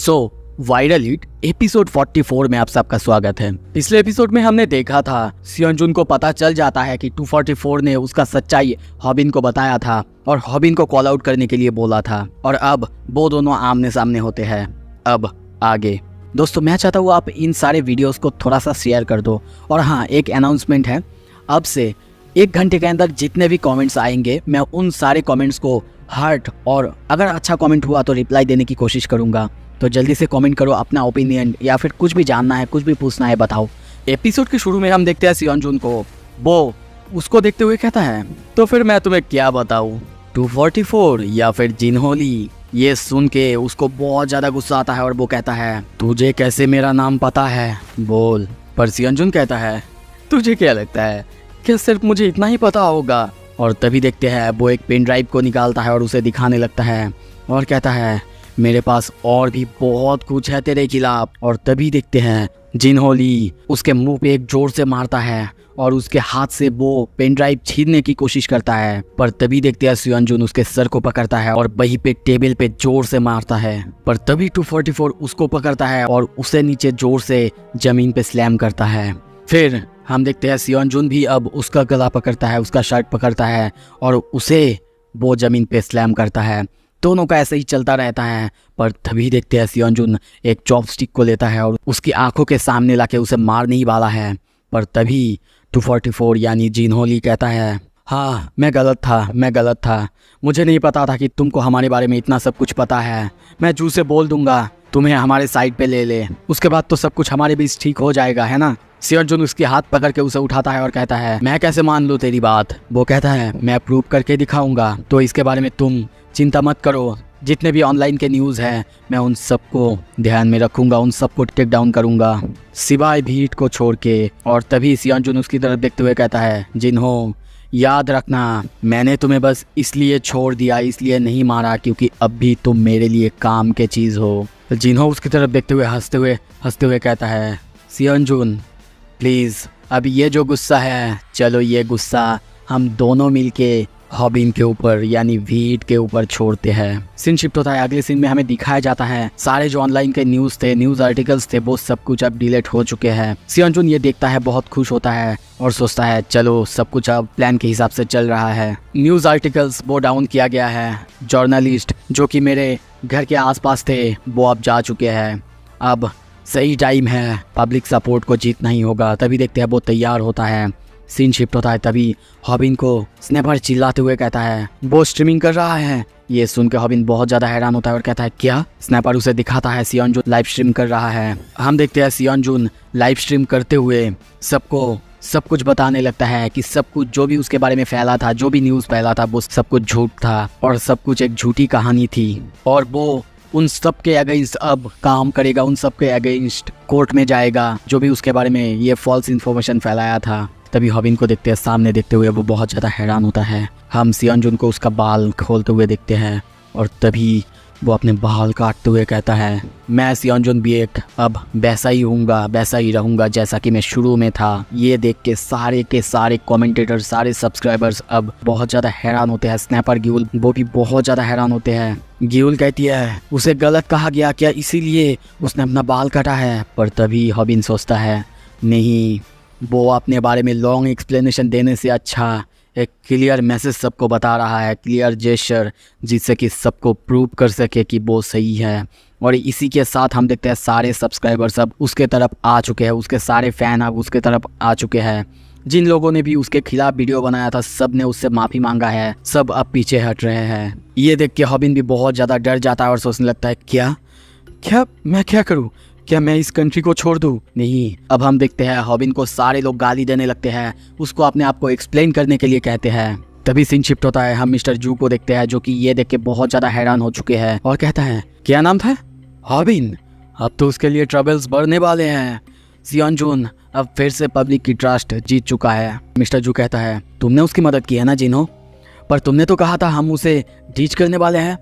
So viral hit episode 44 में आप सबका स्वागत है। पिछले एपिसोड में हमने देखा था सियोंजुन को पता चल जाता है कि 244 ने उसका सच्चाई हॉबिन को बताया था और हॉबिन को कॉल आउट करने के लिए बोला था और अब वो दोनों आमने सामने होते हैं। अब आगे दोस्तों मैं चाहता हूँ आप इन सारे वीडियोस को थोड़ा सा शेयर कर दो। और हाँ, एक अनाउंसमेंट है, अब से 1 घंटे के अंदर जितने भी कमेंट्स आएंगे मैं उन सारे कमेंट्स को हार्ट और अगर अच्छा कमेंट हुआ तो रिप्लाई देने की कोशिश करूँगा। तो जल्दी से कमेंट करो, अपना ओपिनियन या फिर कुछ भी जानना है, कुछ भी पूछना है बताओ। एपिसोड के शुरू में हम देखते हैं सियोंजुन को, वो उसको देखते हुए कहता है तो फिर मैं तुम्हें क्या बताऊं, 244 या फिर जिनहोली। ये सुन के उसको बहुत ज़्यादा गुस्सा आता है और वो कहता है तुझे कैसे मेरा नाम पता है बोल। पर सियोंजुन कहता है तुझे क्या लगता है क्या सिर्फ मुझे इतना ही पता होगा। और तभी देखते हैं वो एक पेन ड्राइव को निकालता है और उसे दिखाने लगता है और कहता है मेरे पास और भी बहुत कुछ है तेरे खिलाफ। और तभी देखते हैं जिनहोली उसके मुंह पे एक जोर से मारता है और उसके हाथ से वो पेन ड्राइव छीनने की कोशिश करता है। पर तभी देखते हैं सियोंजुन उसके सर को pकड़ता है और वहीं पे टेबल पे जोर से मारता है। पर तभी 244 उसको पकड़ता है और उसे नीचे जोर से जमीन पे स्लैम करता है। फिर हम देखते हैं सियोंजुन भी अब उसका गला पकड़ता है, उसका शर्ट पकड़ता है और उसे वो जमीन पे स्लैम करता है। दोनों का ऐसे ही चलता रहता है। पर तभी देखते हैं सियोंजुन एक चॉपस्टिक को लेता है और उसकी आंखों के सामने लाके उसे मारने ही वाला है। पर तभी 244 यानी जिनहोली कहता है हाँ मैं गलत था, मुझे नहीं पता था कि तुमको हमारे बारे में इतना सब कुछ पता है। मैं जू से बोल दूंगा तुम्हें हमारे साइड पे ले ले, उसके बाद तो सब कुछ हमारे बीच ठीक हो जाएगा, है ना। सियोंजुन उसके हाथ पकड़ के उसे उठाता है और कहता है मैं कैसे मान लूँ तेरी बात। वो कहता है मैं प्रूव करके दिखाऊंगा, तो इसके बारे में तुम चिंता मत करो। जितने भी ऑनलाइन के न्यूज़ हैं मैं उन सबको ध्यान में रखूंगा, उन सबको टेक डाउन करूंगा सिवाय भीड़ को छोड़ के। और तभी सियोंजुन उसकी तरफ देखते हुए कहता है जिन्हो याद रखना मैंने तुम्हें बस इसलिए छोड़ दिया, इसलिए नहीं मारा क्योंकि अब भी तुम मेरे लिए काम के चीज़ हो। जिन्हो उसकी तरफ देखते हुए हंसते हुए कहता है सियोंजुन प्लीज़ अब ये जो गुस्सा है, चलो ये गुस्सा हम दोनों मिलके हॉबिन के ऊपर यानी वीट के ऊपर छोड़ते हैं। सीन शिफ्ट होता है, अगले सीन में हमें दिखाया जाता है सारे जो ऑनलाइन के न्यूज़ आर्टिकल्स थे वो सब कुछ अब डिलीट हो चुके हैं। सियोंजुन ये देखता है, बहुत खुश होता है और सोचता है चलो सब कुछ अब प्लान के हिसाब से चल रहा है। न्यूज़ आर्टिकल्स वो डाउन किया गया है, जर्नलिस्ट जो कि मेरे घर के आसपास थे वो अब जा चुके हैं। अब सही टाइम है, पब्लिक सपोर्ट को जीतना ही होगा। तभी देखते हैं वो तैयार होता है। सीन शिफ्ट होता है, तभी हॉबिन को स्नैपर चिल्लाते हुए कहता है वो स्ट्रीमिंग कर रहा है। ये सुन के हॉबिन बहुत ज़्यादा हैरान होता है और कहता है क्या। स्नैपर उसे दिखाता है सियोंजुन लाइव स्ट्रीम कर रहा है। हम देखते हैं सियोंजुन लाइव स्ट्रीम करते हुए सबको सब कुछ बताने लगता है कि सब कुछ जो भी उसके बारे में फैला था, जो भी न्यूज़ फैला था वो सब कुछ झूठ था और सब कुछ एक झूठी कहानी थी। और वो उन सब के अगेंस्ट अब काम करेगा, उन सब के अगेंस्ट कोर्ट में जाएगा जो भी उसके बारे में ये फॉल्स इन्फॉर्मेशन फैलाया था। तभी हॉबिन को देखते हैं सामने देखते हुए वो बहुत ज़्यादा हैरान होता है। हम सियोंजुन को उसका बाल खोलते हुए देखते हैं और तभी वो अपने बाल काटते हुए कहता है मैं सियोंजुन भी एक अब वैसा ही हूँगा, वैसा ही रहूँगा जैसा कि मैं शुरू में था। ये देख के सारे कमेंटेटर, सारे सब्सक्राइबर्स अब बहुत ज़्यादा हैरान होते हैं। स्नैपर ग्यूल वो भी बहुत ज़्यादा हैरान होते हैं। ग्यूल कहती है उसे गलत कहा गया क्या, इसीलिए उसने अपना बाल काटा है। पर तभी हॉबिन सोचता है नहीं, वो अपने बारे में लॉन्ग एक्सप्लेनेशन देने से अच्छा एक क्लियर मैसेज सबको बता रहा है, क्लियर जेस्चर, जिससे कि सबको प्रूव कर सके कि वो सही है। और इसी के साथ हम देखते हैं सारे सब्सक्राइबर्स अब उसके तरफ आ चुके हैं, उसके सारे फ़ैन अब उसके तरफ आ चुके हैं। जिन लोगों ने भी उसके खिलाफ वीडियो बनाया था सब ने उससे माफ़ी मांगा है, सब अब पीछे हट रहे हैं। ये देख के हॉबिन भी बहुत ज़्यादा डर जाता है और सोचने लगता है क्या मैं क्या करूँ, क्या मैं इस कंट्री को छोड़ दूँ। नहीं, अब हम देखते हैं हॉबिन को सारे लोग गाली देने लगते हैं, उसको अपने आप को एक्सप्लेन करने के लिए कहते हैं। तभी सीन शिफ्ट होता है, हम मिस्टर जू को देखते हैं जो कि ये देख के बहुत ज़्यादा हैरान हो चुके हैं और कहता है क्या नाम था हॉबिन, अब तो उसके लिए ट्रबल्स बढ़ने वाले हैं। सियोंजुन अब फिर से पब्लिक की ट्रस्ट जीत चुका है। मिस्टर जू कहता है तुमने उसकी मदद की है ना जिन्हो, पर तुमने तो कहा था हम उसे टीच करने वाले हैं।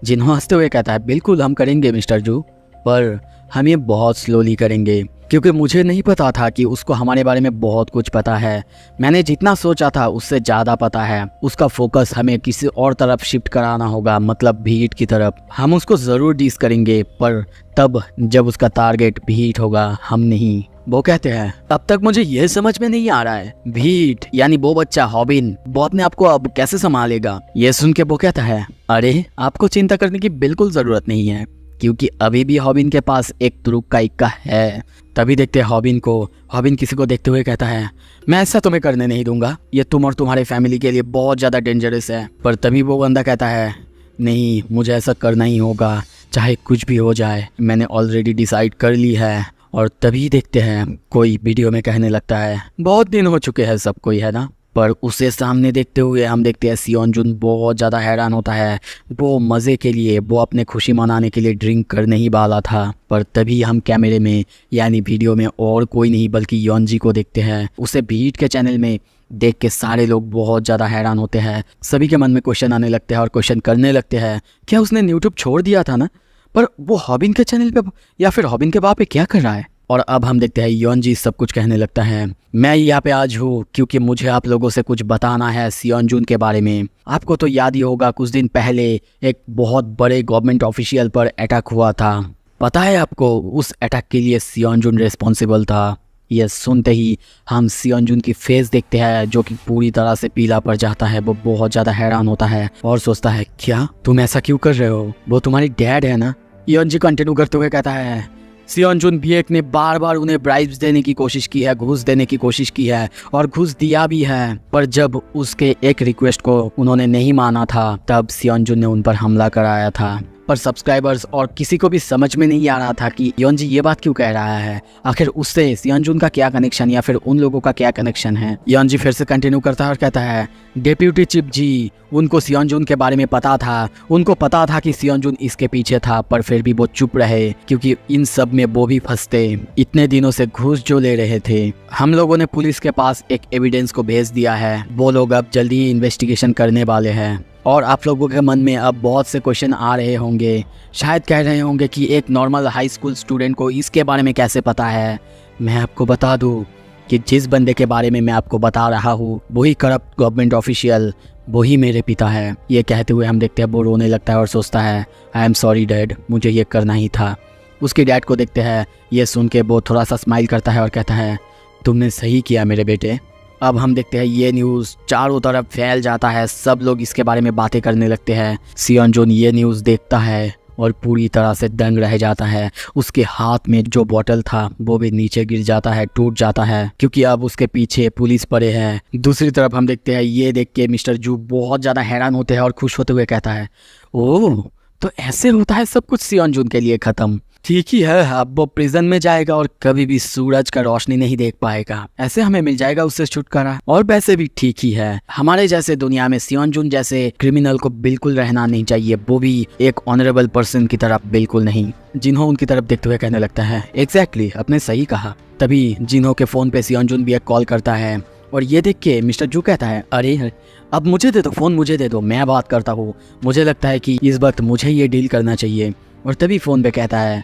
जिन्हो हंसते हुए कहता है बिल्कुल हम करेंगे मिस्टर जू, पर हम ये बहुत स्लोली करेंगे, क्योंकि मुझे नहीं पता था कि उसको हमारे बारे में बहुत कुछ पता है। मैंने जितना सोचा था उससे ज़्यादा पता है। उसका फोकस हमें किसी और तरफ शिफ्ट कराना होगा, मतलब भीड़ की तरफ। हम उसको ज़रूर डिस करेंगे, पर तब जब उसका टारगेट भीड़ होगा, हम नहीं। वो कहते हैं अब तक मुझे यह समझ में नहीं आ रहा है, भीड़ यानी वो बच्चा हॉबिन, वो अपने आप को अब कैसे संभालेगा। ये सुन के वो कहता है अरे आपको चिंता करने की बिल्कुल ज़रूरत नहीं है, क्योंकि अभी भी हॉबिन के पास एक तुरुप का इक्का है। तभी देखते हैं हॉबिन को। हॉबिन किसी को देखते हुए कहता है मैं ऐसा तुम्हें करने नहीं दूंगा, ये तुम और तुम्हारे फैमिली के लिए बहुत ज़्यादा डेंजरस है। पर तभी वो बंदा कहता है नहीं, मुझे ऐसा करना ही होगा, चाहे कुछ भी हो जाए, मैंने ऑलरेडी डिसाइड कर ली है। और तभी देखते हैं कोई वीडियो में कहने लगता है बहुत दिन हो चुके हैं सब कोई, है ना। पर उसे सामने देखते हुए हम देखते हैं सियोनजुन बहुत ज़्यादा हैरान होता है। वो मज़े के लिए, वो अपने खुशी मनाने के लिए ड्रिंक करने ही वाला था। पर तभी हम कैमरे में यानी वीडियो में और कोई नहीं बल्कि योनजी को देखते हैं। उसे बीट के चैनल में देख के सारे लोग बहुत ज़्यादा हैरान होते हैं। सभी के मन में क्वेश्चन आने लगते हैं और क्वेश्चन करने लगते हैं क्या उसने यूट्यूब छोड़ दिया था ना, पर वो हॉबिन के चैनल पे या फिर हॉबिन के वहाँ पे क्या कर रहा है। और अब हम देखते हैं योनजी सब कुछ कहने लगता है मैं यहाँ पे आज हूँ क्योंकि मुझे आप लोगों से कुछ बताना है सियोनजुन के बारे में। आपको तो याद ही होगा कुछ दिन पहले एक बहुत बड़े गवर्नमेंट ऑफिशियल पर अटैक हुआ था। पता है आपको उस अटैक के लिए सियोनजुन रिस्पॉन्सिबल था। ये सुनते ही हम सियोनजुन की फेस देखते हैं जो कि पूरी तरह से पीला पड़ जाता है। वो बहुत ज़्यादा हैरान होता है और सोचता है क्या तुम ऐसा क्यों कर रहे हो, वो तुम्हारी डैड है ना। योनजी कंटिन्यू करते हुए कहता है सियोनजुन बिएक ने बार बार उन्हें ब्राइब्स देने की कोशिश की है, घूस देने की कोशिश की है और घूस दिया भी है। पर जब उसके एक रिक्वेस्ट को उन्होंने नहीं माना था तब सियोनजुन ने उन पर हमला कराया था। पर सब्सक्राइबर्स और किसी को भी समझ में नहीं आ रहा था कि योनजी ये बात क्यों कह रहा है, आखिर उससे सियोनजुन का क्या कनेक्शन या फिर उन लोगों का क्या कनेक्शन है। योनजी फिर से कंटिन्यू करता है और कहता है डेप्यूटी चीफ जी, उनको सियोनजुन के बारे में पता था, उनको पता था कि सियोनजुन इसके पीछे था, पर फिर भी वो चुप रहे क्योंकि इन सब में वो भी फंसते। इतने दिनों से घूस जो ले रहे थे। हम लोगों ने पुलिस के पास एक एविडेंस को भेज दिया है, वो लोग अब जल्दी ही इन्वेस्टिगेशन करने वाले हैं। और आप लोगों के मन में अब बहुत से क्वेश्चन आ रहे होंगे, शायद कह रहे होंगे कि एक नॉर्मल हाई स्कूल स्टूडेंट को इसके बारे में कैसे पता है। मैं आपको बता दूं कि जिस बंदे के बारे में मैं आपको बता रहा हूँ वही करप्ट गवर्नमेंट ऑफिशियल, वही मेरे पिता है। ये कहते हुए हम देखते हैं वो रोने लगता है और सोचता है आई एम सॉरी डैड, मुझे ये करना ही था। उसके डैड को देखते हैं, ये सुन के वो थोड़ा सा स्माइल करता है और कहता है तुमने सही किया मेरे बेटे। अब हम देखते हैं ये न्यूज़ चारों तरफ फैल जाता है, सब लोग इसके बारे में बातें करने लगते हैं। सियोनजुन ये न्यूज़ देखता है और पूरी तरह से दंग रह जाता है। उसके हाथ में जो बॉटल था वो भी नीचे गिर जाता है, टूट जाता है, क्योंकि अब उसके पीछे पुलिस पड़े हैं। दूसरी तरफ हम देखते हैं ये देख के मिस्टर जू बहुत ज़्यादा हैरान होते हैं और खुश होते हुए कहता है ओह तो ऐसे होता है सब कुछ सियोनजुन के लिए ख़त्म। ठीक ही है, अब वो प्रिजन में जाएगा और कभी भी सूरज का रोशनी नहीं देख पाएगा, ऐसे हमें मिल जाएगा उससे छुटकारा। और वैसे भी ठीक ही है, हमारे जैसे दुनिया में सियोनजुन जैसे क्रिमिनल को बिल्कुल रहना नहीं चाहिए, वो भी एक ऑनरेबल पर्सन की तरफ बिल्कुल नहीं। जिन्हों उनकी तरफ देखते हुए कहने लगता है एग्जैक्टली, आपने सही कहा। तभी जिन्हों के फोन पे सियोनजुन भी एक कॉल करता है और ये देख के मिस्टर जू कहता है अरे अब मुझे दे दो फोन, मुझे दे दो, मैं बात करता हूँ, मुझे लगता है कि इस वक्त मुझे ये डील करना चाहिए। और तभी फोन पे कहता है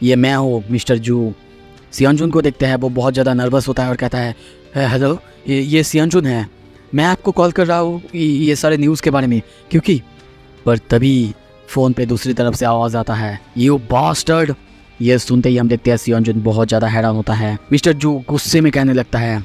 ये मैं हूँ मिस्टर जू। सियोनजुन को देखते हैं, वो बहुत ज़्यादा नर्वस होता है और कहता है हेलो, ये सियोनजुन है, मैं आपको कॉल कर रहा हूँ ये सारे न्यूज़ के बारे में क्योंकि। पर तभी फ़ोन पे दूसरी तरफ से आवाज़ आता है यू बास्टर्ड। ये सुनते ही हम देखते हैं सियोनजुन बहुत ज़्यादा हैरान होता है। मिस्टर जू गुस्से में कहने लगता है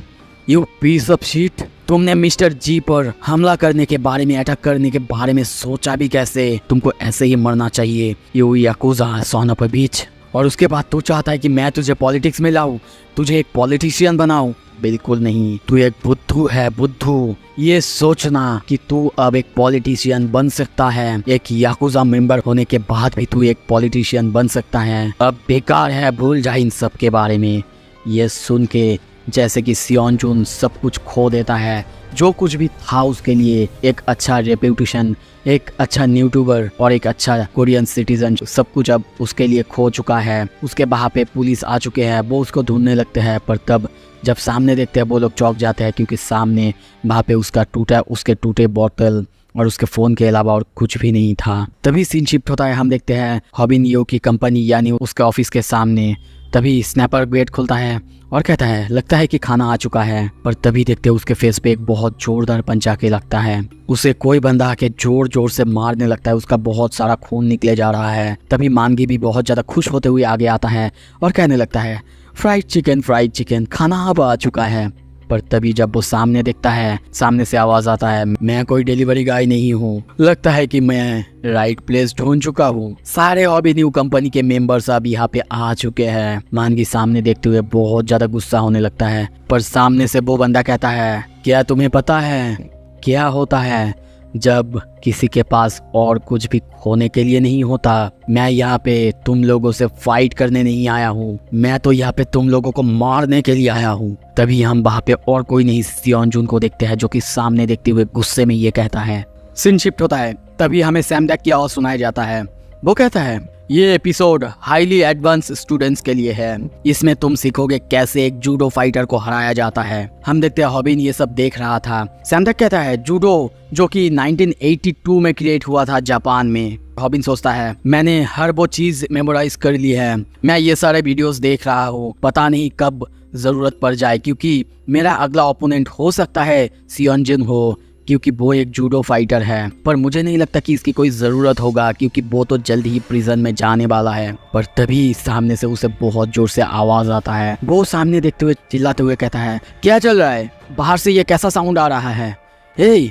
यू पीस ऑफ शीट, तुमने मिस्टर जी पर हमला करने के बारे में, अटैक करने के बारे में सोचा भी कैसे, तुमको ऐसे ही मरना चाहिए you yakuza son of a bitch. और उसके बाद तू चाहता है कि मैं तुझे पॉलिटिक्स में लाऊं, तुझे एक पॉलिटिशियन बनाऊं। बिल्कुल नहीं, तू एक बुद्धू है, बुद्धू। ये सोचना कि तू अब एक पॉलिटिशियन बन सकता है, एक याकुजा मेंबर होने के बाद भी तू एक पॉलिटिशियन बन सकता है, अब बेकार है, भूल जा इन सब के बारे में। ये सुन के जैसे कि सियोनजुन सब कुछ खो देता है, जो कुछ भी था उसके लिए, एक अच्छा रेप्यूटेशन, एक अच्छा यूट्यूबर और एक अच्छा कोरियन सिटीजन, सब कुछ अब उसके लिए खो चुका है। उसके वहाँ पे पुलिस आ चुके हैं, वो उसको ढूंढने लगते हैं। पर तब जब सामने देखते हैं वो लोग चौंक जाते हैं क्योंकि सामने वहाँ पे उसके टूटे बोतल और उसके फ़ोन के अलावा और कुछ भी नहीं था। तभी सीन शिफ्ट होता है, हम देखते हैं हॉबिन यो की कंपनी यानी उसके ऑफिस के सामने। तभी स्नैपर गेट खुलता है और कहता है लगता है कि खाना आ चुका है। पर तभी देखते हैं उसके फेस पे एक बहुत जोरदार पंच आके लगता है। उसे कोई बंदा आके जोर जोर से मारने लगता है, उसका बहुत सारा खून निकले जा रहा है। तभी मानगी भी बहुत ज़्यादा खुश होते हुए आगे आता है और कहने लगता है फ्राइड चिकन खाना अब आ चुका है। पर तभी जब वो सामने देखता है, सामने से आवाज आता है मैं कोई डिलीवरी गाय नहीं हूँ, लगता है कि मैं राइट प्लेस ढूंढ चुका हूँ। सारे हॉबी न्यू कंपनी के मेंबर्स अब यहाँ पे आ चुके हैं। मानगी सामने देखते हुए बहुत ज्यादा गुस्सा होने लगता है। पर सामने से वो बंदा कहता है क्या तुम्हें पता है क्या होता है जब किसी के पास और कुछ भी खोने के लिए नहीं होता। मैं यहाँ पे तुम लोगों से फाइट करने नहीं आया हूँ, मैं तो यहाँ पे तुम लोगों को मारने के लिए आया हूँ। तभी हम वहाँ पे और कोई नहीं सियोंजुन को देखते हैं जो कि सामने देखते हुए गुस्से में ये कहता है। सीन शिफ्ट होता है, तभी हमें सैमडेक की आवाज सुनाया जाता है। वो कहता है ये एपिसोड हाईली एडवांस स्टूडेंट्स के लिए है, इसमें तुम सीखोगे कैसे एक जूडो फाइटर को हराया जाता है। हम देखते हैं हॉबिन ये सब देख रहा था। सैमडेक कहता है जूडो जो कि 1982 में क्रिएट हुआ था जापान में। हॉबिन सोचता है मैंने हर वो चीज मेमोराइज कर ली है, मैं ये सारे वीडियोस देख रहा हूँ, पता नहीं कब जरूरत पड़ जाए क्योंकि मेरा अगला ओपोनेंट हो सकता है सियोंजुन हो क्योंकि वो एक जूडो फाइटर है। पर मुझे नहीं लगता कि इसकी कोई ज़रूरत होगा क्योंकि वो तो जल्द ही प्रिजन में जाने वाला है। पर तभी सामने से उसे बहुत जोर से आवाज़ आता है। वो सामने देखते हुए चिल्लाते हुए कहता है क्या चल रहा है, बाहर से ये कैसा साउंड आ रहा है, हे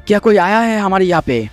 क्या कोई आया है हमारे यहाँ पे,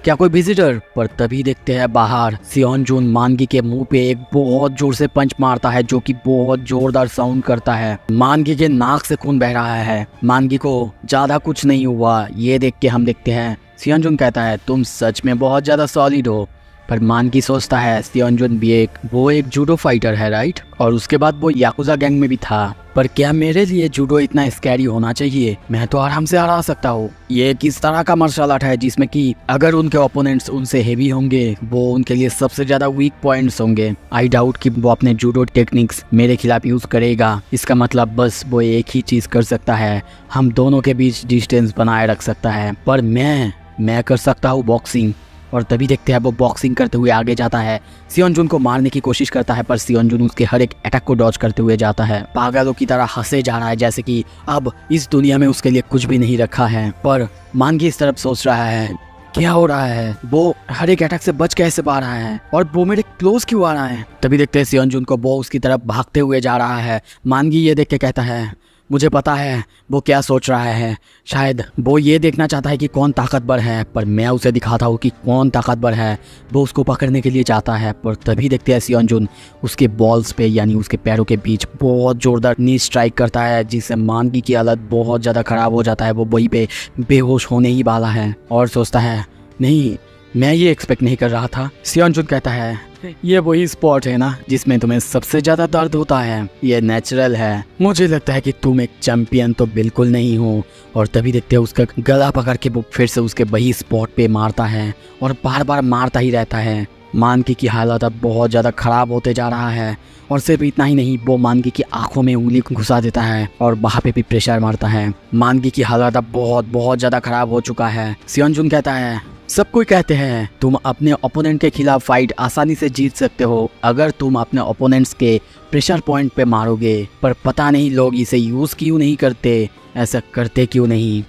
क्या कोई विजिटर। पर तभी देखते हैं बाहर सियोंजुन मानगी के मुंह पे एक बहुत जोर से पंच मारता है जो कि बहुत जोरदार साउंड करता है। मानगी के नाक से खून बह रहा है। मानगी को ज्यादा कुछ नहीं हुआ, ये देख के हम देखते हैं सियोंजुन कहता है तुम सच में बहुत ज्यादा सॉलिड हो। पर मानगी सोचता है सियोंजुन भी वो एक जूडो फाइटर है राइट, और उसके बाद वो याकुजा गैंग में भी था। पर क्या मेरे लिए जूडो इतना स्कैरी होना चाहिए, मैं तो आराम से हरा सकता हूँ। ये किस तरह का मार्शल आर्ट है जिसमें कि अगर उनके ओपोनेंट्स उनसे हेवी होंगे वो उनके लिए सबसे ज्यादा वीक पॉइंट्स होंगे। आई डाउट कि वो अपने जूडो टेक्निक्स मेरे खिलाफ यूज करेगा। इसका मतलब बस वो एक ही चीज कर सकता है, हम दोनों के बीच डिस्टेंस बनाए रख सकता है। पर मैं कर सकता हूँ बॉक्सिंग। और तभी देखते हैं वो बॉक्सिंग करते हुए आगे जाता है, सियोंजुन को मारने की कोशिश करता है पर सियोंजुन उसके हर एक अटैक को डॉज करते हुए जाता है। पागलों की तरह हंसे जा रहा है जैसे कि अब इस दुनिया में उसके लिए कुछ भी नहीं रखा है। पर मानगी इस तरफ सोच रहा है क्या हो रहा है, वो हर एक अटैक से बच कैसे पा रहा है और वो मेरे क्लोज क्यों आ रहा है। तभी देखते हैं सियोंजुन को वो उसकी तरफ भागते हुए जा रहा है। मानगी ये देख के कहता है मुझे पता है वो क्या सोच रहा है, शायद वो ये देखना चाहता है कि कौन ताकतवर है, पर मैं उसे दिखाता हूँ कि कौन ताकतवर है। वो उसको पकड़ने के लिए चाहता है। पर तभी देखते हैं सियोंजुन उसके बॉल्स पे यानी उसके पैरों के बीच बहुत जोरदार नी स्ट्राइक करता है जिससे मानगी की हालत बहुत ज़्यादा ख़राब हो जाता है। वो वहीं पे बेहोश होने ही वाला है और सोचता है नहीं मैं ये एक्सपेक्ट नहीं कर रहा था। सियोंजुन कहता है ये वही स्पॉट है ना जिसमें तुम्हें सबसे ज्यादा दर्द होता है, ये नेचुरल है, मुझे लगता है कि तुम एक चैंपियन तो बिल्कुल नहीं हो। और तभी देखते हैं उसका गला पकड़ के वो फिर से उसके वही स्पॉट पे मारता है और बार बार मारता ही रहता है। मानगी की हालत अब बहुत ज़्यादा ख़राब होते जा रहा है और सिर्फ इतना ही नहीं वो मानगी की आंखों में उंगली घुसा देता है और वहाँ पे भी प्रेशर मारता है। मानगी की हालत अब बहुत ज़्यादा ख़राब हो चुका है। सियोंजुन कहता है सब कोई कहते हैं तुम अपने ओपोनेंट के खिलाफ फाइट आसानी से जीत सकते हो अगर तुम अपने ओपोनेंट्स के प्रेशर पॉइंट पे मारोगे, पर पता नहीं लोग इसे यूज़ क्यों नहीं करते, ऐसा करते क्यों नहीं।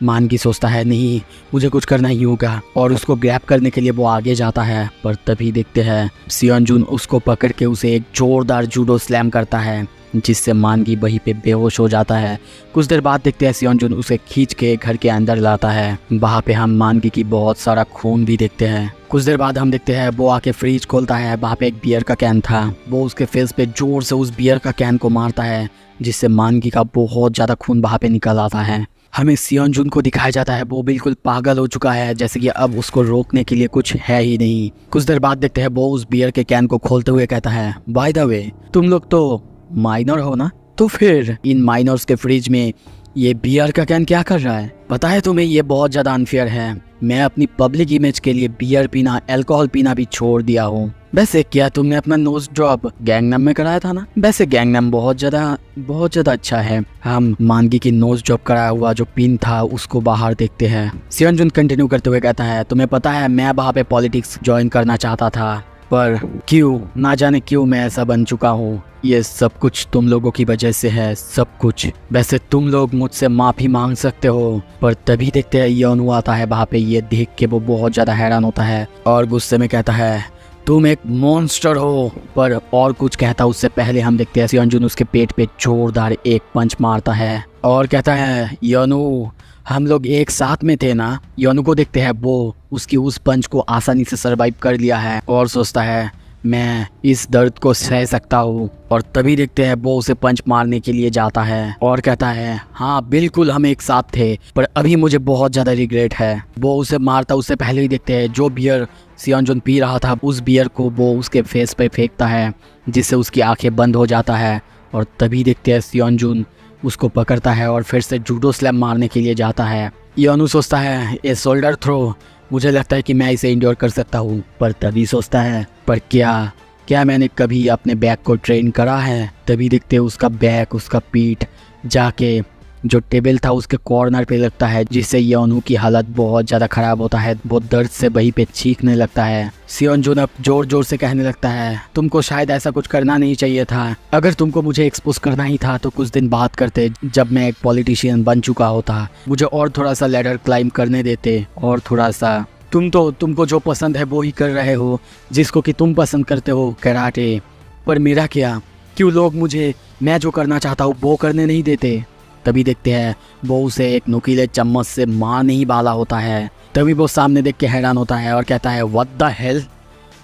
मानगी सोचता है नहीं मुझे कुछ करना ही होगा और उसको ग्रैब करने के लिए वो आगे जाता है। पर तभी देखते हैं सियोंजुन उसको पकड़ के उसे एक जोरदार जूडो स्लैम करता है जिससे मानगी वहीं पे बेहोश हो जाता है। कुछ देर बाद देखते हैं सियोंजुन उसे खींच के घर के अंदर लाता है। वहाँ पे हम मानगी की बहुत सारा खून भी देखते हैं। कुछ देर बाद हम देखते हैं वो आके फ्रिज खोलता है, वहाँ पे एक बियर का कैन था, वो उसके फेस पे जोर से उस बियर का कैन को मारता है जिससे मानगी का बहुत ज़्यादा खून वहाँ पे निकल आता है। हमें सियोंजुन को दिखाया जाता है वो बिल्कुल पागल हो चुका है जैसे कि अब उसको रोकने के लिए कुछ है ही नहीं। कुछ देर बाद देखते हैं वो उस बियर के कैन को खोलते हुए कहता है बाय द वे तुम लोग तो माइनर हो ना, तो फिर इन माइनर्स के फ्रिज में ये बियर का कैन क्या कर रहा है? पता है तुम्हें ये बहुत ज्यादा अनफेयर है। मैं अपनी पब्लिक इमेज के लिए बियर पीना, अल्कोहल पीना भी छोड़ दिया हूँ। वैसे क्या तुमने अपना नोज ड्रॉप गैंगनम में कराया था ना? वैसे गैंगनम बहुत ज्यादा अच्छा है। हम मानगी की नोज ड्रॉप कराया हुआ जो पिन था उसको बाहर देखते हैं। सियोंजुन कंटिन्यू करते हुए कहता है, तुम्हें पता है मैं वहाँ पे पॉलिटिक्स ज्वाइन करना चाहता था, पर क्यों, ना जाने क्यों मैं ऐसा बन चुका हूँ। ये सब कुछ तुम लोगों की वजह से है, सब कुछ। वैसे तुम लोग मुझसे माफी मांग सकते हो। पर तभी देखते हैं योनू आता है वहाँ पे। ये देख के वो बहुत ज्यादा हैरान होता है और गुस्से में कहता है, तुम एक मॉन्स्टर हो। पर और कुछ कहता उससे पहले हम देखते हैं सियोंजुन उसके पेट पे जोरदार एक पंच मारता है और कहता है, योनू हम लोग एक साथ में थे ना। योनू को देखते हैं वो उसकी उस पंच को आसानी से सरवाइव कर लिया है और सोचता है मैं इस दर्द को सह सकता हूँ। और तभी देखते हैं वो उसे पंच मारने के लिए जाता है और कहता है, हाँ बिल्कुल हम एक साथ थे, पर अभी मुझे बहुत ज़्यादा रिग्रेट है। वो उसे मारता उससे पहले ही देखते हैं जो बियर सियोंजुन पी रहा था उस बियर को वो उसके फेस पे फेंकता है जिससे उसकी आंखें बंद हो जाता है। और तभी देखते हैं सियोंजुन उसको पकड़ता है और फिर से जूडो स्लैम मारने के लिए जाता है। योनू सोचता है ये शोल्डर थ्रो, मुझे लगता है कि मैं इसे इंड्योर कर सकता हूँ। पर तभी सोचता है, पर क्या मैंने कभी अपने बैक को ट्रेन करा है? तभी देखते हैं उसका बैक, उसका पीठ जाके जो टेबल था उसके कॉर्नर पे लगता है जिससे योनू की हालत बहुत ज़्यादा ख़राब होता है। वो दर्द से वहीं पे चीखने लगता है। सियोंजुन अब जोर जोर से कहने लगता है, तुमको शायद ऐसा कुछ करना नहीं चाहिए था। अगर तुमको मुझे एक्सपोज करना ही था तो कुछ दिन बात करते, जब मैं एक पॉलिटिशियन बन चुका होता। मुझे और थोड़ा सा लैडर क्लाइंब करने देते और थोड़ा सा। तुमको जो पसंद है वो ही कर रहे हो, जिसको कि तुम पसंद करते हो, कराटे। पर मेरा क्या? क्यों लोग मुझे मैं जो करना चाहता हूँ वो करने नहीं देते? तभी देखते हैं वो उसे एक नुकीले चम्मच से मारने ही वाला होता है। तभी वो सामने देख के हैरान होता है और कहता है, व्हाट द हेल,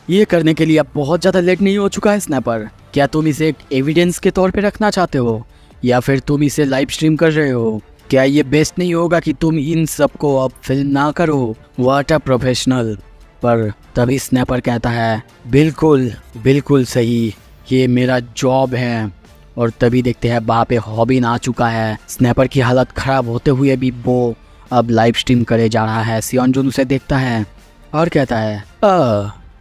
ये करने के लिए अब बहुत ज़्यादा लेट नहीं हो चुका है स्नैपर? क्या तुम इसे एक एविडेंस के तौर पे रखना चाहते हो या फिर तुम इसे लाइव स्ट्रीम कर रहे हो? क्या ये बेस्ट नहीं होगा कि तुम इन सब को अब फिल्म ना करो? What a professional. पर तभी स्नैपर कहता है, बिल्कुल सही, ये मेरा जॉब है। और तभी देखते हैं वहाँ पे हॉबिन आ चुका है। स्नैपर की हालत ख़राब होते हुए भी वो अब लाइव स्ट्रीम करे जा रहा है। सियोंजुन उसे देखता है और कहता है,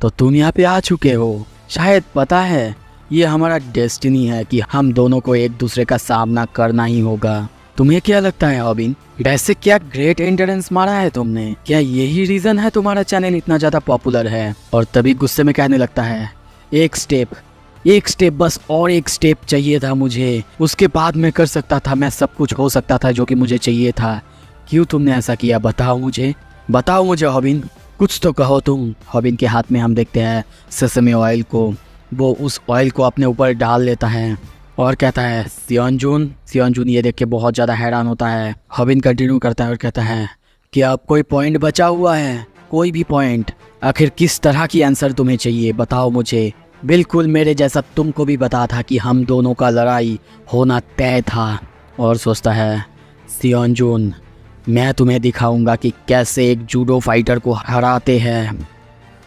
तो तुम यहाँ पे आ चुके हो। शायद पता है ये हमारा डेस्टिनी है कि हम दोनों को एक दूसरे का सामना करना ही होगा। तुम्हें क्या लगता है हॉबिन? वैसे क्या ग्रेट एंट्रेंस मारा है तुमने? क्या यही रीज़न है तुम्हारा चैनल इतना ज़्यादा पॉपुलर है? और तभी गुस्से में कहने लगता है, एक स्टेप बस, और एक स्टेप चाहिए था मुझे, उसके बाद मैं कर सकता था, मैं सब कुछ हो सकता था जो कि मुझे चाहिए था। क्यों तुमने ऐसा किया? बताओ मुझे हॉबिन, कुछ तो कहो तुम। हॉबिन के हाथ में हम देखते हैं सेसमे ऑयल को। वो उस ऑयल को अपने ऊपर डाल लेता है और कहता है, सियोंजुन ये देख के बहुत ज़्यादा हैरान होता है। हॉबिन कंटिन्यू करता है और कहता है, क्या अब कोई पॉइंट बचा हुआ है? कोई भी पॉइंट? आखिर किस तरह की आंसर तुम्हें चाहिए, बताओ मुझे। बिल्कुल मेरे जैसा तुमको भी पता था कि हम दोनों का लड़ाई होना तय था। और सोचता है, सियोंजुन मैं तुम्हें दिखाऊंगा कि कैसे एक जूडो फाइटर को हराते हैं।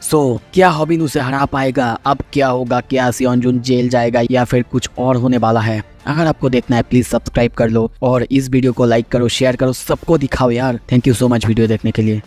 क्या हॉबिन उसे हरा पाएगा? अब क्या होगा? क्या सियोंजुन जेल जाएगा या फिर कुछ और होने वाला है? अगर आपको देखना है प्लीज़ सब्सक्राइब कर लो और इस वीडियो को लाइक करो, शेयर करो, सबको दिखाओ यार। Thank you so much video देखने के लिए।